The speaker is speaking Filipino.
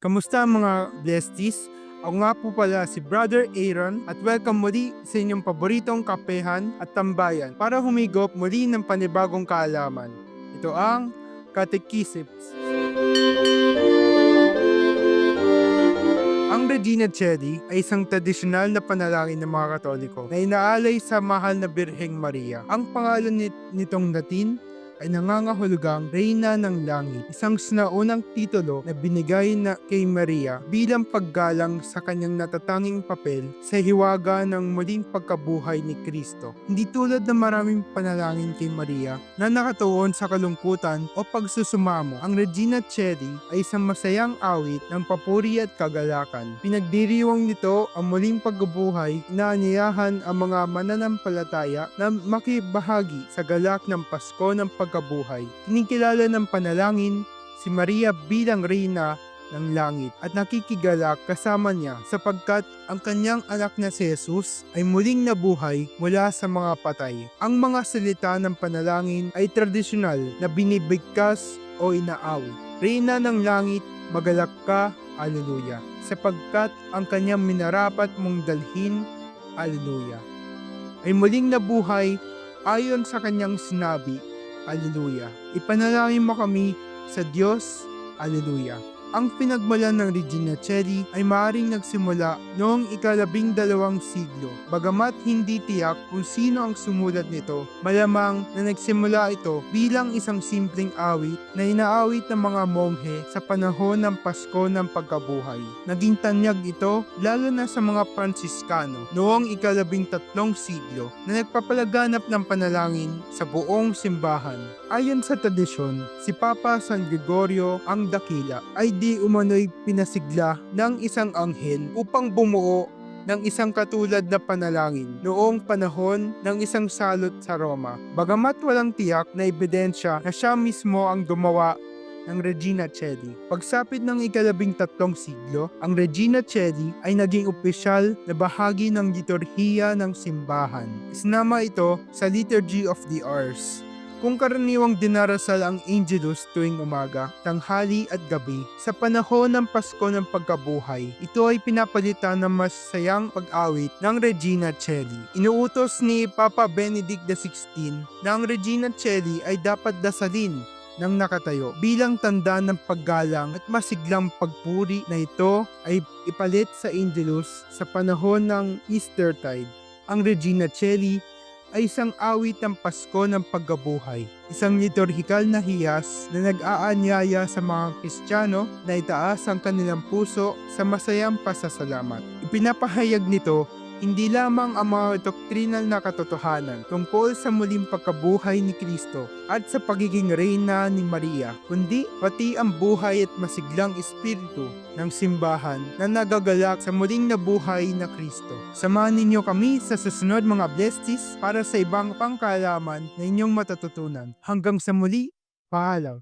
Kamusta mga besties? Ako nga po pala si Brother Aaron at welcome muli sa inyong paboritong kapehan at tambayan para humigop muli ng panibagong kaalaman. Ito ang Catechisms. Ang Regina Coeli ay isang tradisyonal na panalangin ng mga Katoliko na inaalay sa mahal na Birheng Maria. Ang pangalan nitong Latin ay nangangahulugang Reyna ng Langit, isang sinaunang titulo na binigay na kay Maria bilang paggalang sa kanyang natatanging papel sa hiwaga ng muling pagkabuhay ni Kristo. Hindi tulad ng maraming panalangin kay Maria na nakatuon sa kalungkutan o pagsusumamo, ang Regina Coeli ay isang masayang awit ng papuri at kagalakan. Pinagdiriwang nito ang muling pagbubuhay, inaanyayahan ang mga mananampalataya na makibahagi sa galak ng Pasko ng pagkabuhay. Kinikilala ng panalangin si Maria bilang Reyna ng Langit at nakikigalak kasama niya sapagkat ang kanyang anak na si Jesus ay muling nabuhay mula sa mga patay. Ang mga salita ng panalangin ay tradisyonal na binibigkas o inaawit. Reyna ng Langit, magalak ka, Alleluia, sapagkat ang kanyang minarapat mong dalhin, Alleluia, ay muling nabuhay ayon sa kanyang sinabi, Alleluia. Ipanalangin mo kami sa Diyos, Alleluia. Ang pinagmulan ng Regina Coeli ay maaaring nagsimula noong ika-12 siglo. Bagamat hindi tiyak kung sino ang sumulat nito, malamang na nagsimula ito bilang isang simpleng awit na inaawit ng mga monghe sa panahon ng Pasko ng Pagkabuhay. Naging tanyag ito lalo na sa mga Pransiskano noong ika-13 siglo na nagpapalaganap ng panalangin sa buong simbahan. Ayon sa tradisyon, si Papa San Gregorio ang Dakila ay di umano'y pinasigla ng isang anghel upang bumuo ng isang katulad na panalangin noong panahon ng isang salot sa Roma. Bagamat walang tiyak na ebidensya na siya mismo ang gumawa ng Regina Coeli. Pagsapit ng ika-13 siglo, ang Regina Coeli ay naging opisyal na bahagi ng liturhiya ng simbahan. Isinama ito sa Liturgy of the Hours. Kung karaniwang dinarasal ang Angelus tuwing umaga, tanghali at gabi, sa panahon ng Pasko ng Pagkabuhay, ito ay pinapalitan ng masayang pag-awit ng Regina Coeli. Inuutos ni Papa Benedict XVI na ang Regina Coeli ay dapat dasalin ng nakatayo bilang tanda ng paggalang at masiglang pagpuri na ito ay ipalit sa Angelus sa panahon ng Eastertide. Ang Regina Coeli ay isang awit ng Pasko ng Pagkabuhay, isang liturhikal na hiyas na nag-aanyaya sa mga Kristiyano na itaas ang kanilang puso sa masayang pasasalamat. Ipinapahayag nito hindi lamang ang mga doktrinal na katotohanan tungkol sa muling pagkabuhay ni Kristo at sa pagiging reyna ni Maria, kundi pati ang buhay at masiglang espiritu ng simbahan na nagagalak sa muling nabuhay na Kristo. Samahan ninyo kami sa susunod mga besties para sa ibang pangkaalaman na inyong matututunan. Hanggang sa muli, paalam.